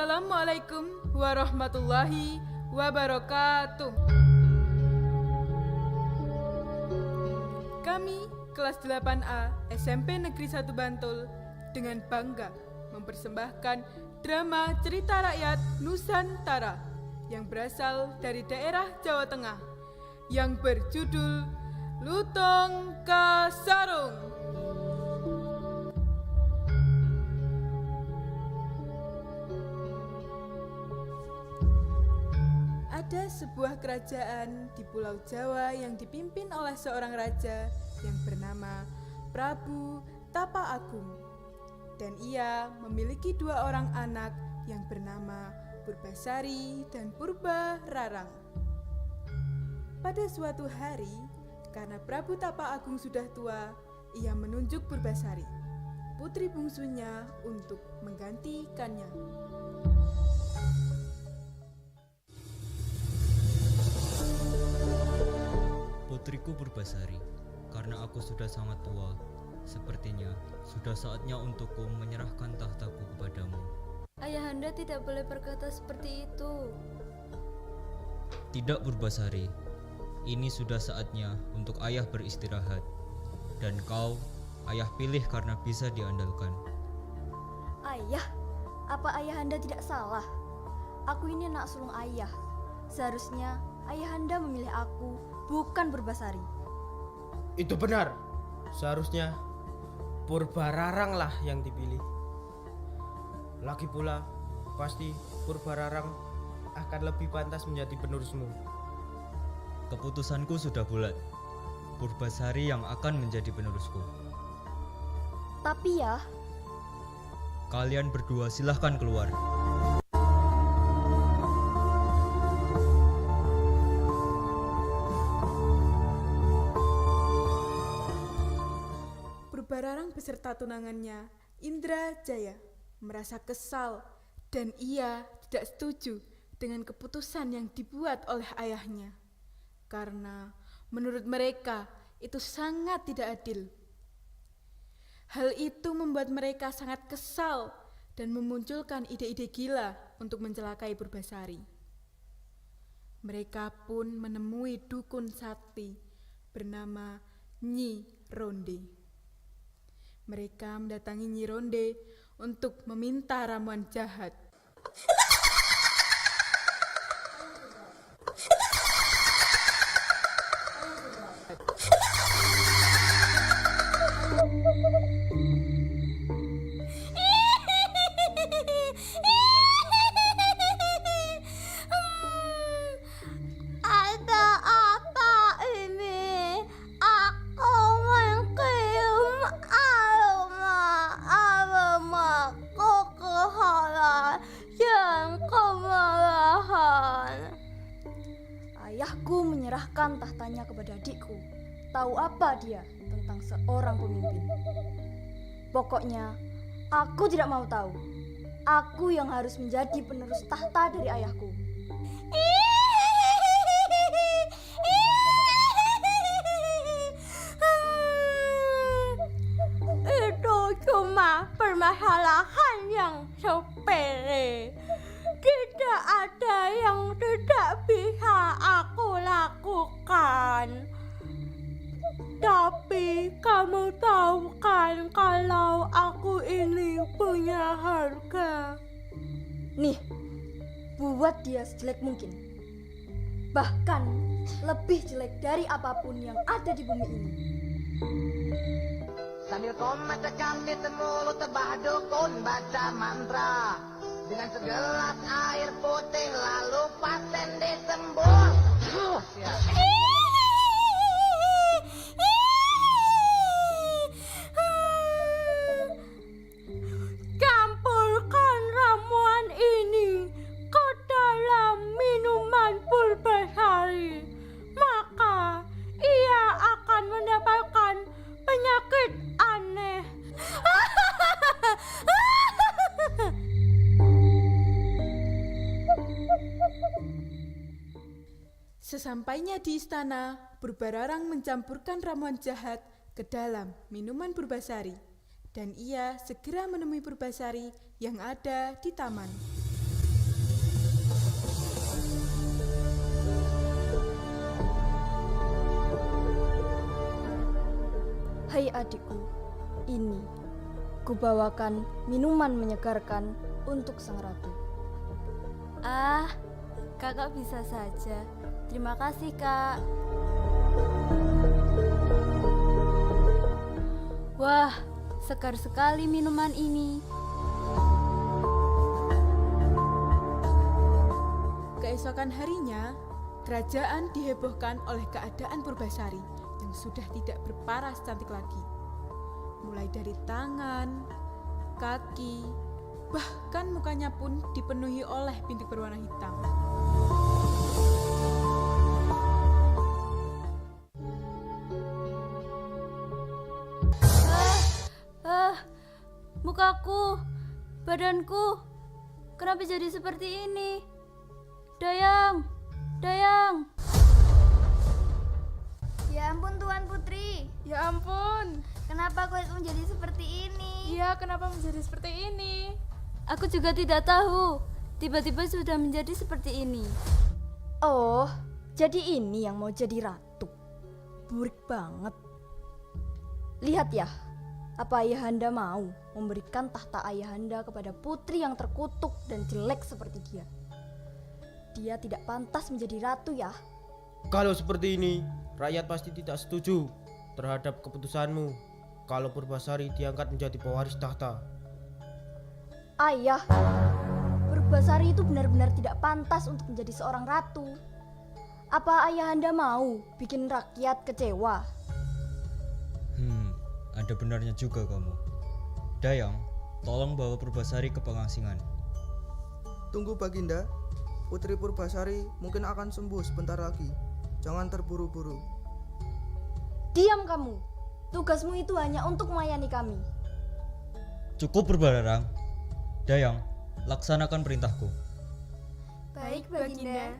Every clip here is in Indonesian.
Assalamualaikum warahmatullahi wabarakatuh. Kami kelas 8A SMP Negeri 1 Bantul dengan bangga mempersembahkan drama cerita rakyat Nusantara yang berasal dari daerah Jawa Tengah yang berjudul Lutung Kasarung. Ada sebuah kerajaan di Pulau Jawa yang dipimpin oleh seorang raja yang bernama Prabu Tapa Agung. Dan ia memiliki dua orang anak yang bernama Purbasari dan Purba Rarang. Pada suatu hari, karena Prabu Tapa Agung sudah tua, ia menunjuk Purbasari, putri bungsunya, untuk menggantikannya. Putriku Purbasari, karena aku sudah sangat tua, sepertinya sudah saatnya untukku menyerahkan tahtaku kepadamu. Ayahanda tidak boleh berkata seperti itu. Tidak Purbasari, ini sudah saatnya untuk ayah beristirahat. Dan kau, ayah pilih karena bisa diandalkan. Ayah, apa ayahanda tidak salah? Aku ini anak sulung ayah. Seharusnya ayahanda memilih aku, bukan Purbasari. Itu benar. Seharusnya Purbararang lah yang dipilih. Lagi pula, pasti Purbararang akan lebih pantas menjadi penerusmu. Keputusanku sudah bulat. Purbasari yang akan menjadi penerusku. Tapi ya, Kalian berdua silahkan keluar. Purbararang beserta tunangannya, Indra Jaya, merasa kesal dan ia tidak setuju dengan keputusan yang dibuat oleh ayahnya. Karena menurut mereka itu sangat tidak adil. Hal itu membuat mereka sangat kesal dan memunculkan ide-ide gila untuk mencelakai Purbasari. Mereka pun menemui dukun sakti bernama Nyi Ronde. Mereka mendatangi Nyi Ronde untuk meminta ramuan jahat. ada apa ini? Aku mencium aroma kekerasan dan kemarahan. Ayahku menyerahkan tahtanya kepada adikku. Tahu apa dia tentang seorang pemimpin? Pokoknya, aku tidak mau tahu. Aku yang harus menjadi penerus tahta dari ayahku. Itu cuma permasalahan yang sepele. Tidak ada yang tidak bisa aku lakukan. Tapi kamu tahu kan kalau aku ini punya harga. Nih, buat dia sejelek mungkin. Bahkan lebih jelek dari apapun yang ada di bumi ini. Sambil komat kami mulut tebah dukun baca mantra dengan segelas air putih lalu pasien disembur. Campurkan ramuan ini ke dalam minuman Purbasari, maka ia akan mendapatkan penyakit aneh. Sesampainya di istana, Purbararang mencampurkan ramuan jahat ke dalam minuman Purbasari. Dan ia segera menemui Purbasari yang ada di taman. Hai adikku, ini kubawakan minuman menyegarkan untuk sang ratu. Ah, kakak bisa saja. Terima kasih, Kak. Wah, segar sekali minuman ini. Keesokan harinya, kerajaan dihebohkan oleh keadaan Purbasari yang sudah tidak berparas cantik lagi. Mulai dari tangan, kaki, bahkan mukanya pun dipenuhi oleh bintik berwarna hitam. Mukaku, badanku, kenapa jadi seperti ini? Dayang, Dayang. Ya ampun Tuan Putri, Ya ampun, kenapa kulit menjadi seperti ini? iya kenapa menjadi seperti ini? Aku juga tidak tahu. Tiba-tiba sudah menjadi seperti ini. Oh, jadi ini yang mau jadi ratu. Burik banget. Lihat ya, apa ayahanda mau memberikan tahta ayahanda kepada putri yang terkutuk dan jelek seperti dia? Dia tidak pantas menjadi ratu ya. Kalau seperti ini, rakyat pasti tidak setuju terhadap keputusanmu kalau Purbasari diangkat menjadi pewaris tahta. Ayah, Purbasari itu benar-benar tidak pantas untuk menjadi seorang ratu. Apa ayahanda mau bikin rakyat kecewa? Ada benarnya juga kamu. Dayang, tolong bawa Purbasari ke pengasingan. Tunggu Baginda, Putri Purbasari mungkin akan sembuh sebentar lagi. Jangan terburu-buru. Diam kamu. Tugasmu itu hanya untuk melayani kami. Cukup Purbararang. Dayang, laksanakan perintahku. Baik Baginda.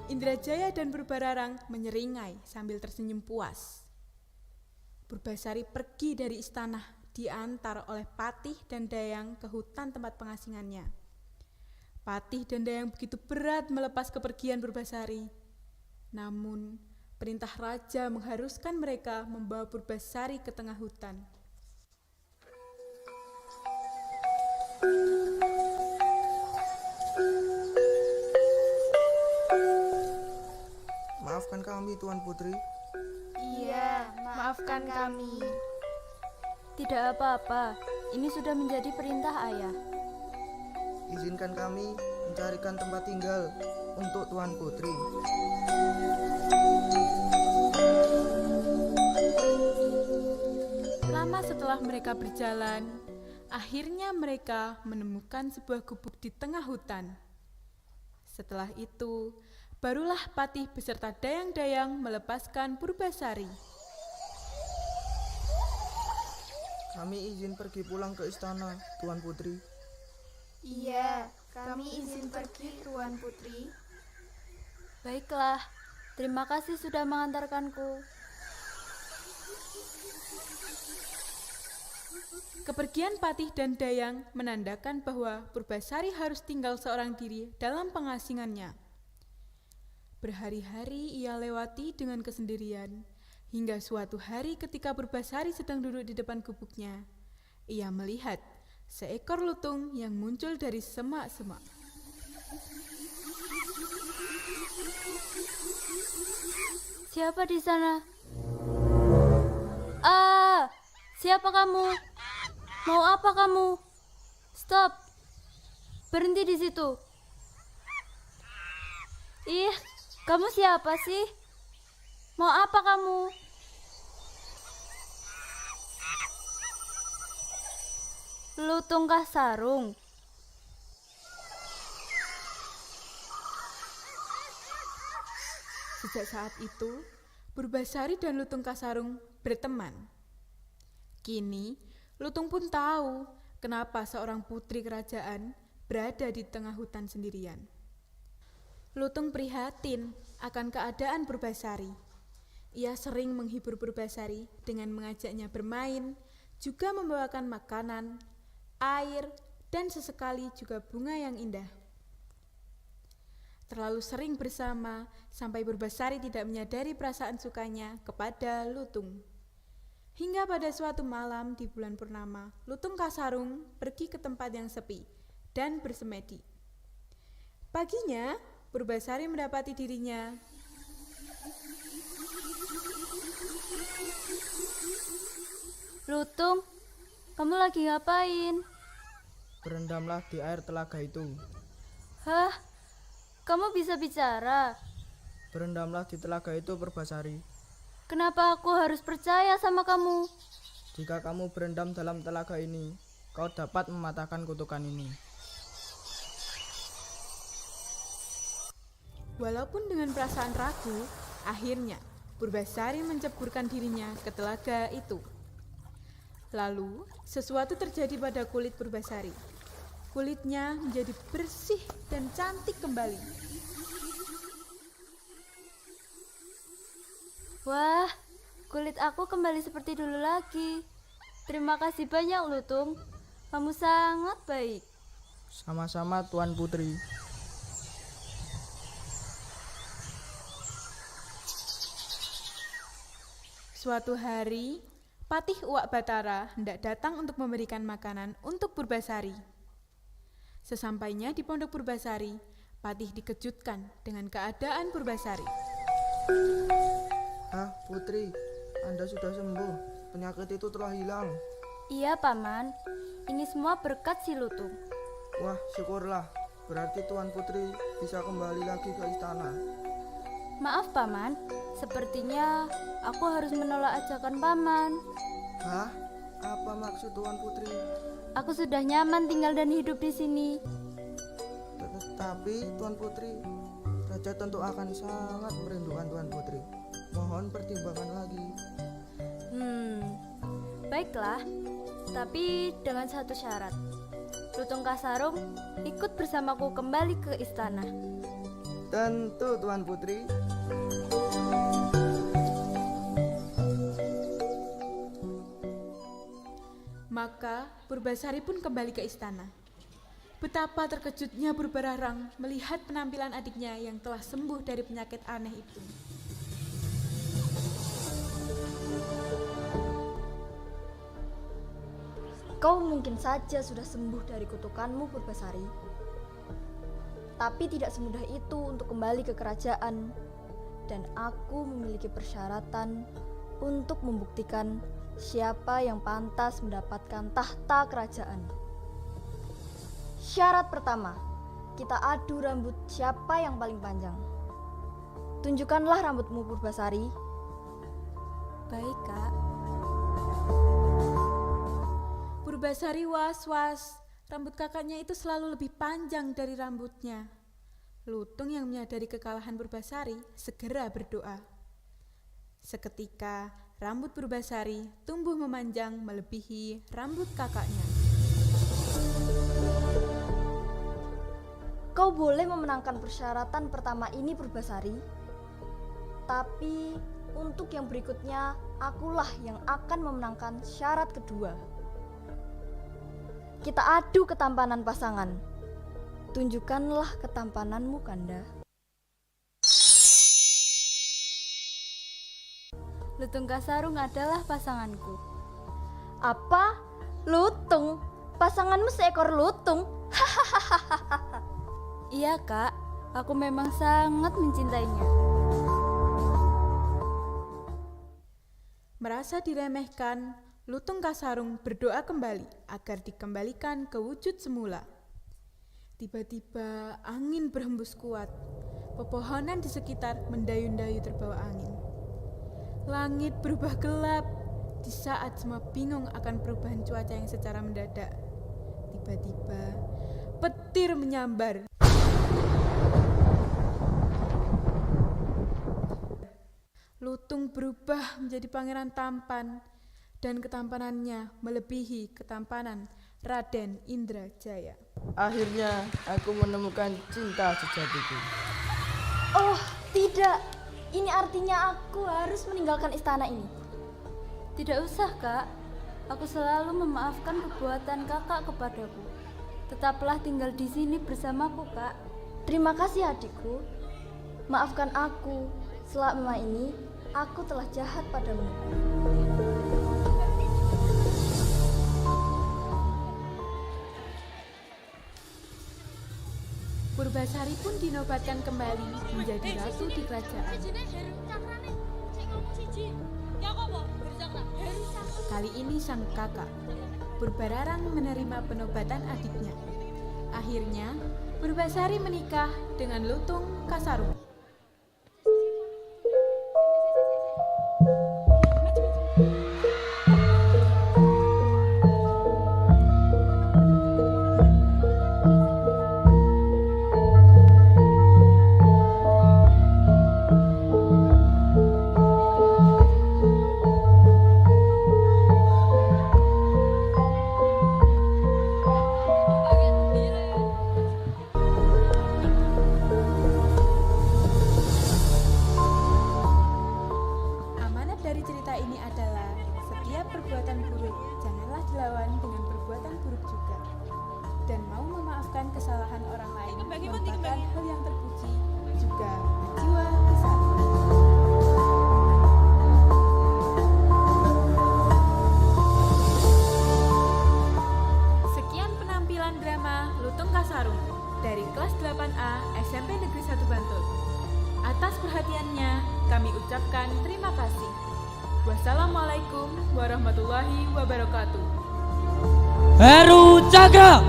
Indrajaya dan Purbararang menyeringai sambil tersenyum puas. Purbasari pergi dari istana diantar oleh Patih dan Dayang ke hutan tempat pengasingannya. Patih dan Dayang begitu berat melepas kepergian Purbasari. Namun, perintah raja mengharuskan mereka membawa Purbasari ke tengah hutan. Maafkan kami Tuan Putri. Iya, maafkan kami. Tidak apa-apa. Ini sudah menjadi perintah ayah. Izinkan kami mencarikan tempat tinggal untuk Tuan Putri. Lama setelah mereka berjalan, akhirnya mereka menemukan sebuah gubuk di tengah hutan. Setelah itu, barulah Patih beserta Dayang-Dayang melepaskan Purbasari. Kami izin pergi pulang ke istana, Tuan Putri. Iya, kami izin pergi Tuan Putri. Baiklah. Terima kasih sudah mengantarkanku. Kepergian Patih dan Dayang menandakan bahwa Purbasari harus tinggal seorang diri dalam pengasingannya. Berhari-hari ia lewati dengan kesendirian, hingga suatu hari ketika Purbasari sedang duduk di depan gubuknya, ia melihat seekor lutung yang muncul dari semak-semak. Siapa di sana? Ah, siapa kamu? Mau apa kamu? Stop. Berhenti di situ. Ih, kamu siapa sih? Mau apa kamu? Lutung Kasarung. Sejak saat itu, Purbasari dan Lutung Kasarung berteman. Kini, Lutung pun tahu kenapa seorang putri kerajaan berada di tengah hutan sendirian. Lutung prihatin akan keadaan Purbasari. Ia sering menghibur Purbasari dengan mengajaknya bermain, juga membawakan makanan, air, dan sesekali juga bunga yang indah. terlalu sering bersama sampai Purbasari tidak menyadari perasaan sukanya kepada Lutung. Hingga pada suatu malam di bulan purnama, Lutung Kasarung pergi ke tempat yang sepi dan bersemedi. Paginya, Purbasari mendapati dirinya Lutung, kamu lagi ngapain? Berendamlah di air telaga itu. Hah? Kamu bisa bicara? Berendamlah di telaga itu, Purbasari. Kenapa aku harus percaya sama kamu? Jika kamu berendam dalam telaga ini, kau dapat mematahkan kutukan ini. Walaupun dengan perasaan ragu, akhirnya Purbasari menceburkan dirinya ke telaga itu. Lalu, sesuatu terjadi pada kulit Purbasari. Kulitnya menjadi bersih dan cantik kembali. Wah, kulit aku kembali seperti dulu lagi. Terima kasih banyak, Lutung. Kamu sangat baik. Sama-sama, Tuan Putri. Suatu hari, Patih Uwak Batara hendak datang untuk memberikan makanan untuk Purbasari. Sesampainya di pondok Purbasari, Patih dikejutkan dengan keadaan Purbasari. Ah, Putri, Anda sudah sembuh. Penyakit itu telah hilang. Iya, Paman. Ini semua berkat si Lutung. Wah, syukurlah. Berarti Tuan Putri bisa kembali lagi ke istana. Maaf, Paman. Sepertinya aku harus menolak ajakan Paman. Hah? Apa maksud Tuan Putri? Aku sudah nyaman tinggal dan hidup di sini. Tetapi Tuan Putri, Raja tentu akan sangat merindukan Tuan Putri. Mohon pertimbangkan lagi. Baiklah. Tapi dengan satu syarat. Lutung Kasarung ikut bersamaku kembali ke istana. Tentu Tuan Putri. Maka Purbasari pun kembali ke istana. Betapa terkejutnya Burbararang melihat penampilan adiknya yang telah sembuh dari penyakit aneh itu. Kau mungkin saja sudah sembuh dari kutukanmu, Purbasari. Tapi tidak semudah itu untuk kembali ke kerajaan. Dan aku memiliki persyaratan untuk membuktikan siapa yang pantas mendapatkan tahta kerajaan. Syarat pertama, kita adu rambut siapa yang paling panjang. Tunjukkanlah rambutmu, Purbasari. Baik, Kak. Purbasari was-was, rambut kakaknya itu selalu lebih panjang dari rambutnya. Lutung yang menyadari kekalahan Purbasari segera berdoa. Seketika, rambut Purbasari tumbuh memanjang melebihi rambut kakaknya. Kau boleh memenangkan persyaratan pertama ini, Purbasari. Tapi untuk yang berikutnya, akulah yang akan memenangkan syarat kedua. Kita adu ketampanan pasangan. Tunjukkanlah ketampananmu, Kanda. Lutung Kasarung adalah pasanganku. Apa? Lutung? Pasanganmu seekor lutung? Iya, Kak. Aku memang sangat mencintainya. Merasa diremehkan, Lutung Kasarung berdoa kembali agar dikembalikan ke wujud semula. Tiba-tiba angin berhembus kuat. Pepohonan di sekitar mendayun-dayu terbawa angin. Langit berubah gelap di saat semua bingung akan perubahan cuaca yang secara mendadak. Tiba-tiba petir menyambar. Lutung berubah menjadi pangeran tampan dan ketampanannya melebihi ketampanan Raden Indrajaya. Akhirnya aku menemukan cinta sejatiku. Oh, tidak. Ini artinya aku harus meninggalkan istana ini. Tidak usah, Kak. Aku selalu memaafkan perbuatan kakak kepadaku. Tetaplah tinggal di sini bersamaku, Kak. Terima kasih adikku. Maafkan aku. Selama ini aku telah jahat padamu. Purbasari pun dinobatkan kembali menjadi ratu di kerajaan. Kali ini sang kakak, Purbararang, menerima penobatan adiknya. Akhirnya, Purbasari menikah dengan Lutung Kasarung. Dari cerita ini adalah setiap perbuatan buruk janganlah dilawan dengan perbuatan buruk juga, dan mau memaafkan kesalahan orang lain merupakan hal yang terpuji juga berjiwa besar. Sekian penampilan drama Lutung Kasarung dari kelas 8A SMP Negeri 1 Bantul. Atas perhatiannya kami ucapkan terima kasih. Wassalamualaikum warahmatullahi wabarakatuh. Heru Cakra.